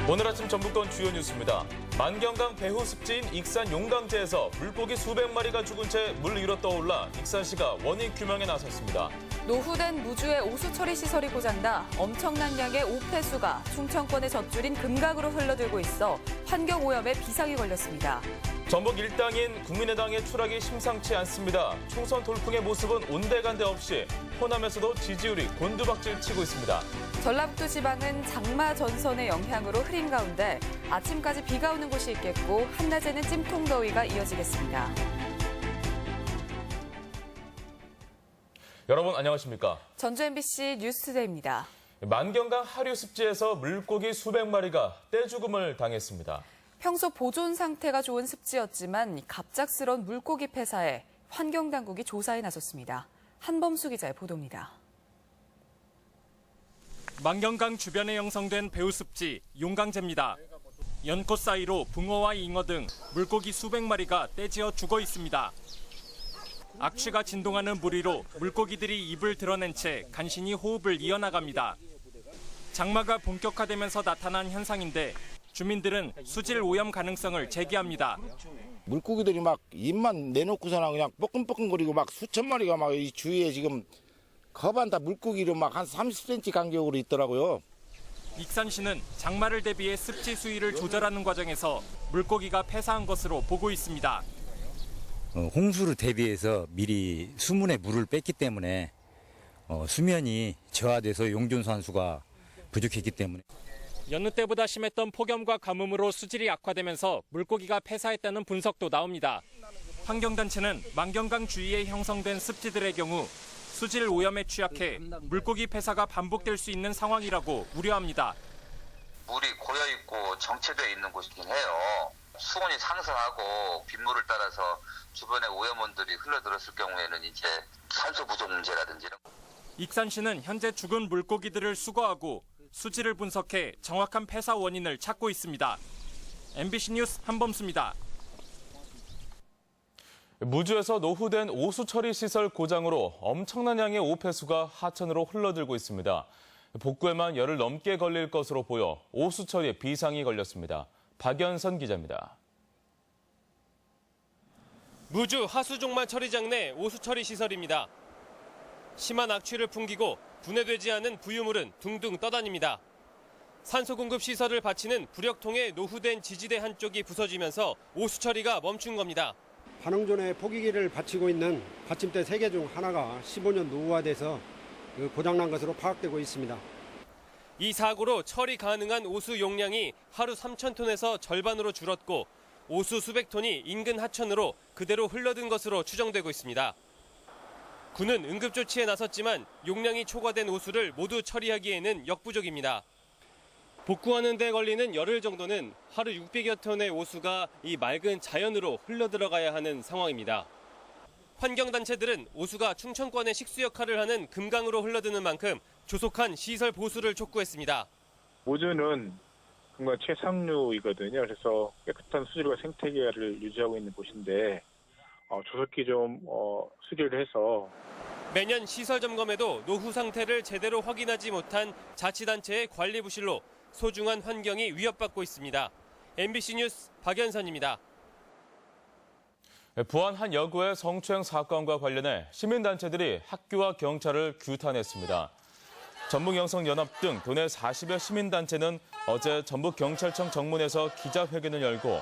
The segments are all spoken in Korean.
오늘 아침 전북권 주요 뉴스입니다. 만경강 배후 습지인 익산 용강제에서 물고기 수백 마리가 죽은 채 물 위로 떠올라 익산시가 원인 규명에 나섰습니다. 노후된 무주의 오수 처리 시설이 고장나 엄청난 양의 오폐수가 충청권의 젖줄인 금강으로 흘러들고 있어 환경오염에 비상이 걸렸습니다. 전북 일당인 국민의당의 추락이 심상치 않습니다. 총선 돌풍의 모습은 온데간데 없이 호남에서도 지지율이 곤두박질 치고 있습니다. 전라북도 지방은 장마 전선의 영향으로 흐린 가운데 아침까지 비가 오는 곳이 있겠고 한낮에는 찜통더위가 이어지겠습니다. 여러분 안녕하십니까? 전주 MBC 뉴스투데이입니다. 만경강 하류 습지에서 물고기 수백 마리가 떼죽음을 당했습니다. 평소 보존 상태가 좋은 습지였지만 갑작스런 물고기 폐사에 환경당국이 조사에 나섰습니다. 한범수 기자의 보도입니다. 만경강 주변에 형성된 배후습지 용강제입니다. 연꽃 사이로 붕어와 잉어 등 물고기 수백 마리가 떼지어 죽어 있습니다. 악취가 진동하는 물 위로 물고기들이 입을 드러낸 채 간신히 호흡을 이어나갑니다. 장마가 본격화되면서 나타난 현상인데 주민들은 수질 오염 가능성을 제기합니다. 물고기들이 막 입만 내놓고서나 그냥 뻐끔뻐끔거리고 막 수천 마리가 막 이 주위에 지금 거반다 물고기로 막 한 30cm 간격으로 있더라고요. 익산시는 장마를 대비해 습지 수위를 조절하는 과정에서 물고기가 폐사한 것으로 보고 있습니다. 홍수를 대비해서 미리 수문에 물을 뺐기 때문에 수면이 저하돼서 용존산수가 부족했기 때문에 여느 때보다 심했던 폭염과 가뭄으로 수질이 악화되면서 물고기가 폐사했다는 분석도 나옵니다. 환경단체는 만경강 주위에 형성된 습지들의 경우 수질 오염에 취약해 물고기 폐사가 반복될 수 있는 상황이라고 우려합니다. 물이 고여있고 정체되어 있는 곳이긴 해요. 수온이 상승하고 빗물을 따라서 주변의 오염원들이 흘러들었을 경우에는 이제 산소 부족 문제라든지 이런. 익산시는 현재 죽은 물고기들을 수거하고 수질을 분석해 정확한 폐사 원인을 찾고 있습니다. MBC 뉴스 한범수입니다. 무주에서 노후된 오수 처리 시설 고장으로 엄청난 양의 오폐수가 하천으로 흘러들고 있습니다. 복구에만 열흘 넘게 걸릴 것으로 보여 오수 처리에 비상이 걸렸습니다. 박연선 기자입니다. 무주 하수종말 처리장 내 오수 처리 시설입니다. 심한 악취를 풍기고 분해되지 않은 부유물은 둥둥 떠다닙니다. 산소 공급 시설을 바치는 부력통의 노후된 지지대 한쪽이 부서지면서 오수 처리가 멈춘 겁니다. 반응존에 포기기를 받치고 있는 받침대 3개 중 하나가 15년 노후화돼서 고장난 것으로 파악되고 있습니다. 이 사고로 처리 가능한 오수 용량이 하루 3,000톤에서 절반으로 줄었고 오수 수백 톤이 인근 하천으로 그대로 흘러든 것으로 추정되고 있습니다. 군은 응급조치에 나섰지만 용량이 초과된 오수를 모두 처리하기에는 역부족입니다. 복구하는 데 걸리는 열흘 정도는 하루 600여 톤의 오수가 이 맑은 자연으로 흘러들어가야 하는 상황입니다. 환경단체들은 오수가 충청권의 식수 역할을 하는 금강으로 흘러드는 만큼 조속한 시설 보수를 촉구했습니다. 무주는 금강 최상류이거든요. 그래서 깨끗한 수질과 생태계를 유지하고 있는 곳인데 조속히 좀 수리를 해서 매년 시설 점검에도 노후 상태를 제대로 확인하지 못한 자치단체의 관리 부실로 소중한 환경이 위협받고 있습니다. MBC 뉴스 박연선입니다. 부안 한 여고의 성추행 사건과 관련해 시민단체들이 학교와 경찰을 규탄했습니다. 전북영성연합 등 도내 40여 시민단체는 어제 전북경찰청 정문에서 기자회견을 열고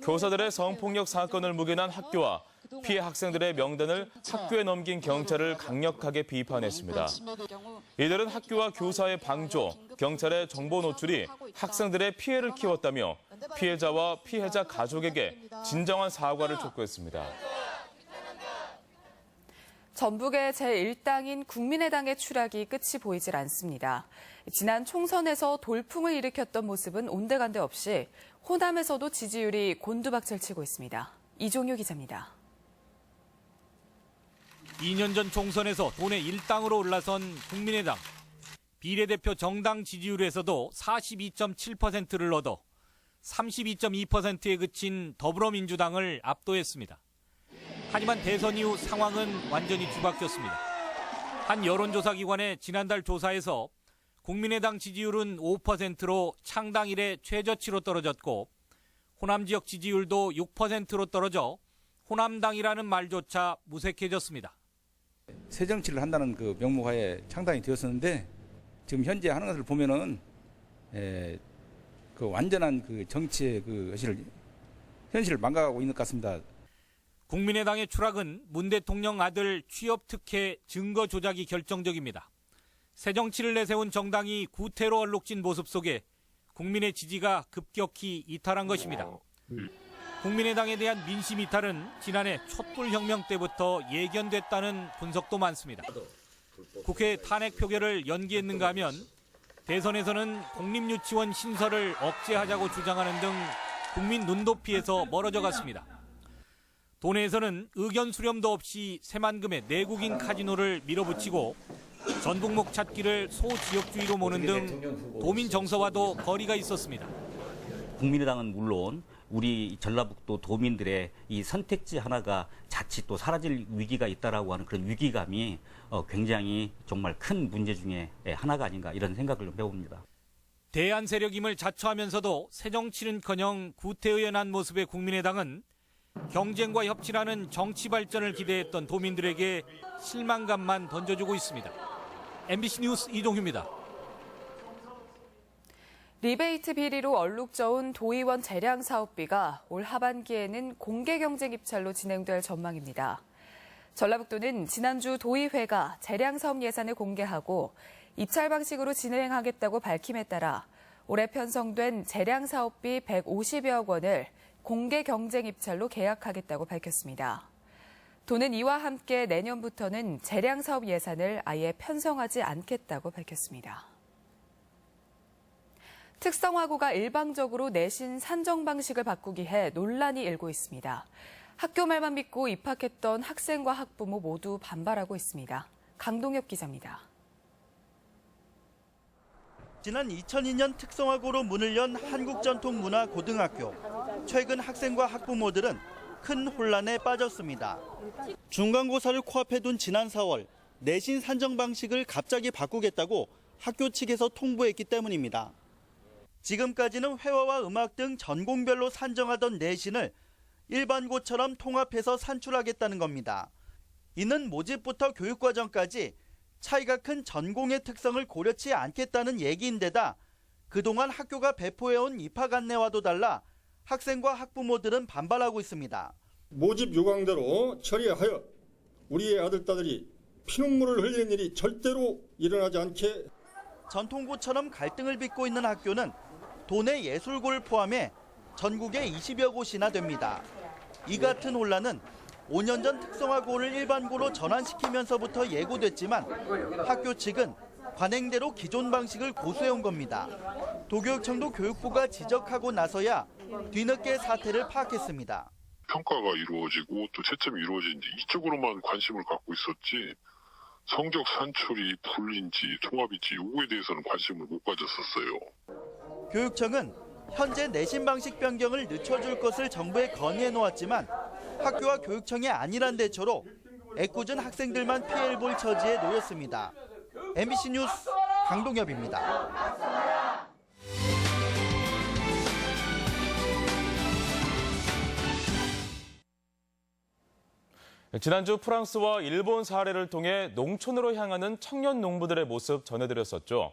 교사들의 성폭력 사건을 묵인한 학교와 피해 학생들의 명단을 학교에 넘긴 경찰을 강력하게 비판했습니다. 이들은 학교와 교사의 방조, 경찰의 정보 노출이 학생들의 피해를 키웠다며 피해자와 피해자 가족에게 진정한 사과를 촉구했습니다. 전북의 제1당인 국민의당의 추락이 끝이 보이질 않습니다. 지난 총선에서 돌풍을 일으켰던 모습은 온데간데 없이 호남에서도 지지율이 곤두박질 치고 있습니다. 이종유 기자입니다. 2년 전 총선에서 도내 1당으로 올라선 국민의당. 비례대표 정당 지지율에서도 42.7%를 얻어 32.2%에 그친 더불어민주당을 압도했습니다. 하지만 대선 이후 상황은 완전히 뒤바뀌었습니다. 한 여론조사 기관의 지난달 조사에서 국민의당 지지율은 5%로 창당 이래 최저치로 떨어졌고 호남 지역 지지율도 6%로 떨어져 호남당이라는 말조차 무색해졌습니다. 새 정치를 한다는 그 명목하에 창당이 되었었는데 지금 현재 하는 것을 보면은 그 완전한 그 정치의 그 현실을 망가가고 있는 것 같습니다. 국민의당의 추락은 문 대통령 아들 취업 특혜 증거 조작이 결정적입니다. 새 정치를 내세운 정당이 구태로 얼룩진 모습 속에 국민의 지지가 급격히 이탈한 것입니다. 국민의당에 대한 민심 이탈은 지난해 촛불혁명 때부터 예견됐다는 분석도 많습니다. 국회 탄핵 표결을 연기했는가 하면 대선에서는 공립유치원 신설을 억제하자고 주장하는 등 국민 눈높이에서 멀어져 갔습니다. 도내에서는 의견 수렴도 없이 새만금의 내국인 카지노를 밀어붙이고 전북목 찾기를 소지역주의로 모는 등 도민 정서와도 거리가 있었습니다. 국민의당은 물론 우리 전라북도 도민들의 이 선택지 하나가 자칫 또 사라질 위기가 있다라고 하는 그런 위기감이 굉장히 정말 큰 문제 중에 하나가 아닌가 이런 생각을 해봅니다. 대안 세력임을 자처하면서도 새 정치는커녕 구태의연한 모습의 국민의당은 경쟁과 협치라는 정치 발전을 기대했던 도민들에게 실망감만 던져주고 있습니다. MBC 뉴스 이동규입니다. 리베이트 비리로 얼룩져온 도의원 재량 사업비가 올 하반기에는 공개 경쟁 입찰로 진행될 전망입니다. 전라북도는 지난주 도의회가 재량 사업 예산을 공개하고 입찰 방식으로 진행하겠다고 밝힘에 따라 올해 편성된 재량 사업비 150여억 원을 공개 경쟁 입찰로 계약하겠다고 밝혔습니다. 도는 이와 함께 내년부터는 재량 사업 예산을 아예 편성하지 않겠다고 밝혔습니다. 특성화고가 일방적으로 내신 산정 방식을 바꾸기 해 논란이 일고 있습니다. 학교 말만 믿고 입학했던 학생과 학부모 모두 반발하고 있습니다. 강동엽 기자입니다. 지난 2002년 특성화고로 문을 연 한국전통문화고등학교. 최근 학생과 학부모들은 큰 혼란에 빠졌습니다. 중간고사를 코앞에 둔 지난 4월 내신 산정 방식을 갑자기 바꾸겠다고 학교 측에서 통보했기 때문입니다. 지금까지는 회화와 음악 등 전공별로 산정하던 내신을 일반고처럼 통합해서 산출하겠다는 겁니다. 이는 모집부터 교육과정까지 차이가 큰 전공의 특성을 고려치 않겠다는 얘기인데다 그동안 학교가 배포해온 입학 안내와도 달라 학생과 학부모들은 반발하고 있습니다. 모집 요강대로 처리하여 우리의 아들딸들이 피눈물을 흘리는 일이 절대로 일어나지 않게. 전통고처럼 갈등을 빚고 있는 학교는 도내 예술고를 포함해 전국에 20여 곳이나 됩니다. 이 같은 혼란은 5년 전 특성화고를 일반고로 전환시키면서부터 예고됐지만 학교 측은 관행대로 기존 방식을 고수해온 겁니다. 도교육청도 교육부가 지적하고 나서야 뒤늦게 사태를 파악했습니다. 평가가 이루어지고 또 채점이 이루어지는지 이쪽으로만 관심을 갖고 있었지 성적 산출이 분리인지 통합인지 요거에 대해서는 관심을 못 가졌었어요. 교육청은 현재 내신 방식 변경을 늦춰줄 것을 정부에 건의해 놓았지만 학교와 교육청이 아니란 대처로 애꿎은 학생들만 피해를 볼 처지에 놓였습니다. MBC 뉴스 강동엽입니다. 지난주 프랑스와 일본 사례를 통해 농촌으로 향하는 청년 농부들의 모습 전해드렸었죠.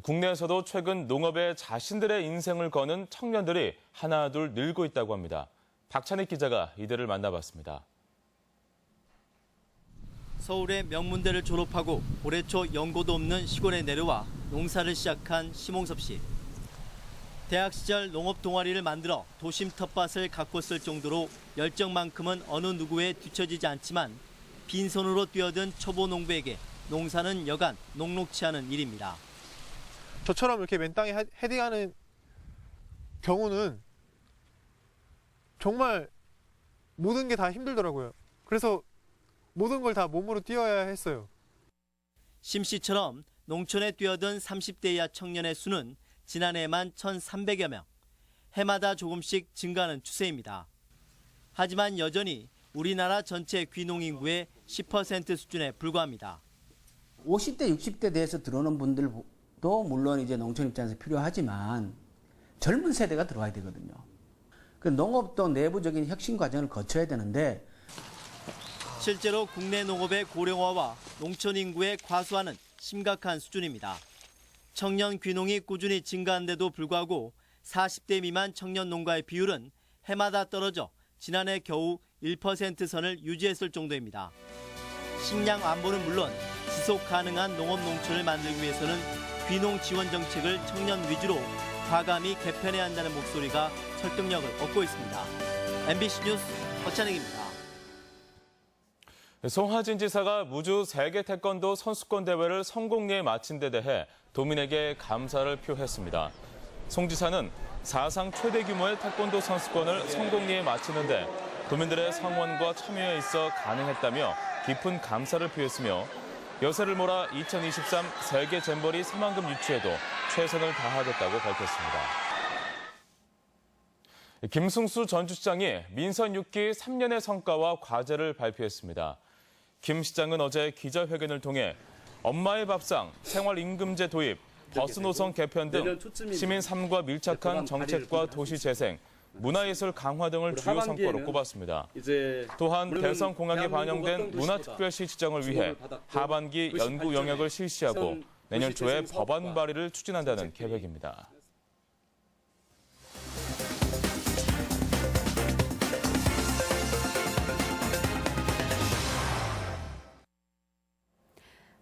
국내에서도 최근 농업에 자신들의 인생을 거는 청년들이 하나둘 늘고 있다고 합니다. 박찬익 기자가 이들을 만나봤습니다. 서울의 명문대를 졸업하고 올해 초 연고도 없는 시골에 내려와 농사를 시작한 심홍섭 씨. 대학 시절 농업 동아리를 만들어 도심 텃밭을 가꿨을 정도로 열정만큼은 어느 누구에 뒤처지지 않지만 빈손으로 뛰어든 초보 농부에게 농사는 여간 녹록치 않은 일입니다. 저처럼 이렇게 맨 땅에 헤딩하는 경우는 정말 모든 게 다 힘들더라고요. 그래서 모든 걸 다 몸으로 뛰어야 했어요. 심 씨처럼 농촌에 뛰어든 30대 이하 청년의 수는 지난해에만 1,300여 명. 해마다 조금씩 증가하는 추세입니다. 하지만 여전히 우리나라 전체 귀농 인구의 10% 수준에 불과합니다. 50대, 60대 돼서 들어오는 분들 농업도 물론 이제 농촌 입장에서 필요하지만 젊은 세대가 들어와야 되거든요. 그 농업도 내부적인 혁신 과정을 거쳐야 되는데 실제로 국내 농업의 고령화와 농촌 인구의 과수화는 심각한 수준입니다. 청년 귀농이 꾸준히 증가한데도 불구하고 40대 미만 청년 농가의 비율은 해마다 떨어져 지난해 겨우 1% 선을 유지했을 정도입니다. 식량 안보는 물론 지속 가능한 농업 농촌을 만들기 위해서는 귀농 지원 정책을 청년 위주로 과감히 개편해야 한다는 목소리가 설득력을 얻고 있습니다. MBC 뉴스 허찬익입니다. 송하진 지사가 무주 세계 태권도 선수권 대회를 성공리에 마친 데 대해 도민에게 감사를 표했습니다. 송 지사는 사상 최대 규모의 태권도 선수권을 성공리에 마치는데 도민들의 성원과 참여에 있어 가능했다며 깊은 감사를 표했으며 여세를 몰아 2023 세계 잼버리 새만금 유치에도 최선을 다하겠다고 밝혔습니다. 김승수 전주시장이 민선 6기 3년의 성과와 과제를 발표했습니다. 김 시장은 어제 기자회견을 통해 엄마의 밥상, 생활임금제 도입, 버스 노선 개편 등 시민 삶과 밀착한 정책과 도시재생, 문화예술 강화 등을 주요 성과로 꼽았습니다. 또한 대선 공약에 반영된 문화특별시 지정을 위해 하반기 연구 영역을 실시하고 내년 초에 법안 발의를 추진한다는 계획입니다.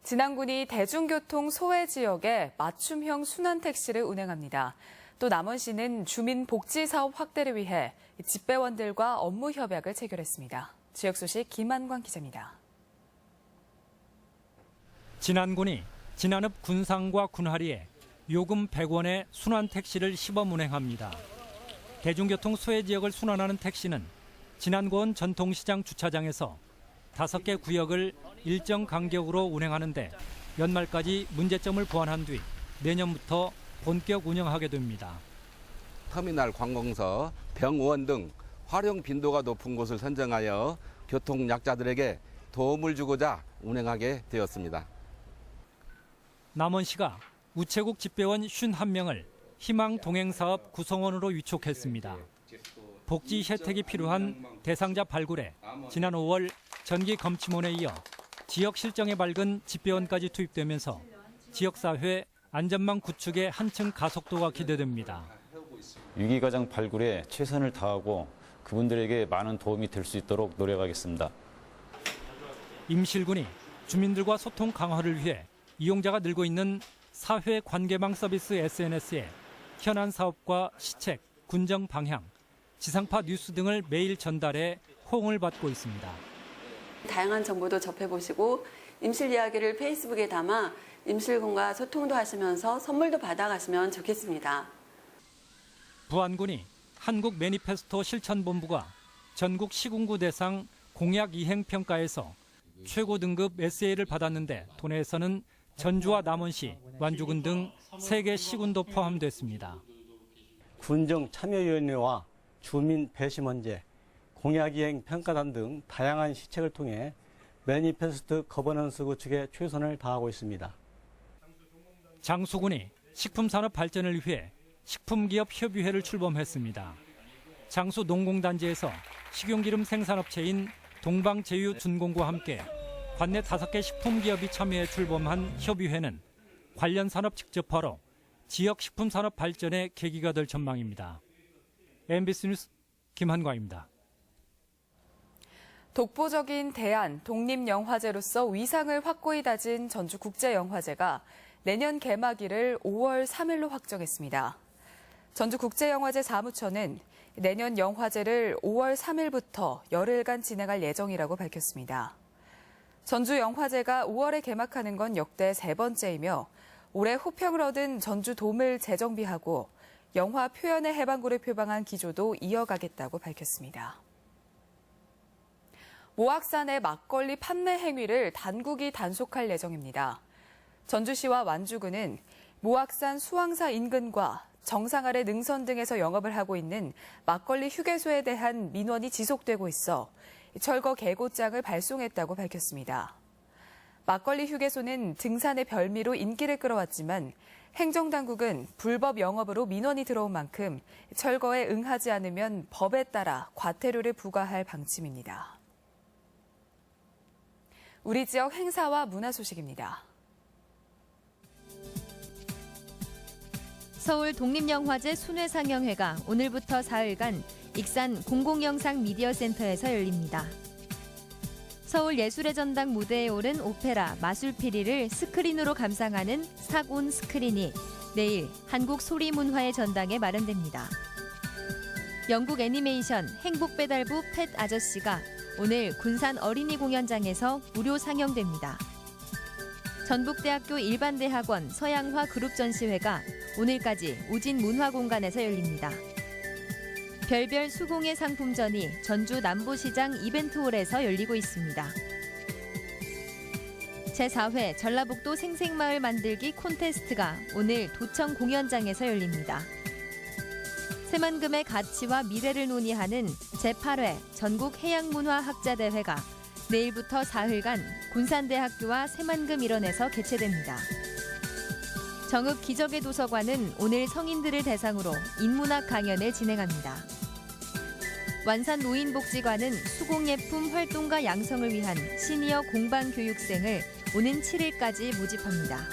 진안군이 대중교통 소외 지역에 맞춤형 순환택시를 운행합니다. 또 남원시는 주민복지사업 확대를 위해 집배원들과 업무 협약을 체결했습니다. 지역 소식 김한광 기자입니다. 진안군이 진안읍 군상과 군하리에 요금 100원의 순환택시를 시범 운행합니다. 대중교통 소외 지역을 순환하는 택시는 진안고원 전통시장 주차장에서 5개 구역을 일정 간격으로 운행하는데 연말까지 문제점을 보완한 뒤 내년부터 본격 운영하게 됩니다. 터미널 관공서, 병원 등 활용 빈도가 높은 곳을 선정하여 교통 약자들에게 도움을 주고자 운행하게 되었습니다. 남원시가 우체국 집배원 51명을 희망 동행사업 구성원으로 위촉했습니다. 복지 혜택이 필요한 대상자 발굴에 지난 5월 전기 검침원에 이어 지역 실정에 밝은 집배원까지 투입되면서 지역사회 안전망 구축의 한층 가속도가 기대됩니다. 위기과정 발굴에 최선을 다하고 그분들에게 많은 도움이 될 수 있도록 노력하겠습니다. 임실군이 주민들과 소통 강화를 위해 이용자가 늘고 있는 사회 관계망 서비스 SNS에 현안 사업과 시책, 군정 방향, 지상파 뉴스 등을 매일 전달해 호응을 받고 있습니다. 다양한 정보도 접해보시고 임실 이야기를 페이스북에 담아 임실군과 소통도 하시면서 선물도 받아가시면 좋겠습니다. 부안군이 한국 매니페스토 실천본부가 전국 시군구 대상 공약 이행 평가에서 최고 등급 SA를 받았는데 도내에서는 전주와 남원시, 완주군 등 3개 시군도 포함됐습니다. 군정 참여위원회와 주민 배심원제, 공약이행 평가단 등 다양한 시책을 통해 매니페스트 거버넌스 구축에 최선을 다하고 있습니다. 장수군이 식품산업 발전을 위해 식품기업협의회를 출범했습니다. 장수농공단지에서 식용기름 생산업체인 동방제유준공과 함께 관내 5개 식품기업이 참여해 출범한 협의회는 관련 산업 직접화로 지역 식품산업 발전의 계기가 될 전망입니다. MBC 뉴스 김한광입니다. 독보적인 대안, 독립영화제로서 위상을 확고히 다진 전주국제영화제가 내년 개막일을 5월 3일로 확정했습니다. 전주국제영화제 사무처는 내년 영화제를 5월 3일부터 열흘간 진행할 예정이라고 밝혔습니다. 전주영화제가 5월에 개막하는 건 역대 3번째이며 올해 호평을 얻은 전주돔을 재정비하고 영화 표현의 해방구를 표방한 기조도 이어가겠다고 밝혔습니다. 모악산의 막걸리 판매 행위를 당국이 단속할 예정입니다. 전주시와 완주군은 모악산 수왕사 인근과 정상 아래 능선 등에서 영업을 하고 있는 막걸리 휴게소에 대한 민원이 지속되고 있어 철거 계고장을 발송했다고 밝혔습니다. 막걸리 휴게소는 등산의 별미로 인기를 끌어왔지만 행정당국은 불법 영업으로 민원이 들어온 만큼 철거에 응하지 않으면 법에 따라 과태료를 부과할 방침입니다. 우리 지역 행사와 문화 소식입니다. 서울 독립영화제 순회상영회가 오늘부터 사흘간 익산 공공영상 미디어센터에서 열립니다. 서울 예술의 전당 무대에 오른 오페라 마술피리를 스크린으로 감상하는 삭온 스크린이 내일 한국소리문화의 전당에 마련됩니다. 영국 애니메이션 행복배달부 팻 아저씨가 오늘 군산 어린이 공연장에서 무료 상영됩니다. 전북대학교 일반대학원 서양화 그룹 전시회가 오늘까지 우진문화공간에서 열립니다. 별별 수공예 상품전이 전주 남부시장 이벤트홀에서 열리고 있습니다. 제4회 전라북도 생생마을 만들기 콘테스트가 오늘 도청 공연장에서 열립니다. 새만금의 가치와 미래를 논의하는 제8회 전국해양문화학자대회가 내일부터 사흘간 군산대학교와 새만금 일원에서 개최됩니다. 정읍 기적의 도서관은 오늘 성인들을 대상으로 인문학 강연을 진행합니다. 완산 노인복지관은 수공예품 활동가 양성을 위한 시니어 공방교육생을 오는 7일까지 모집합니다.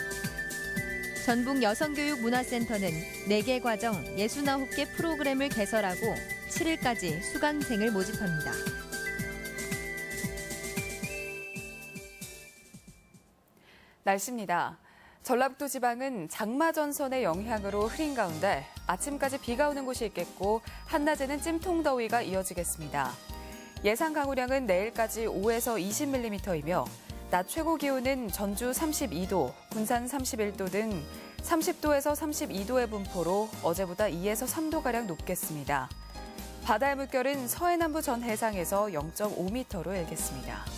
전북 여성교육문화센터는 4개 과정 69개 프로그램을 개설하고 7일까지 수강생을 모집합니다. 날씨입니다. 전라북도 지방은 장마 전선의 영향으로 흐린 가운데 아침까지 비가 오는 곳이 있겠고 한낮에는 찜통더위가 이어지겠습니다. 예상 강우량은 내일까지 5에서 20mm이며 낮 최고 기온은 전주 32도, 군산 31도 등 30도에서 32도의 분포로 어제보다 2에서 3도가량 높겠습니다. 바다의 물결은 서해남부 전 해상에서 0.5m로 일겠습니다.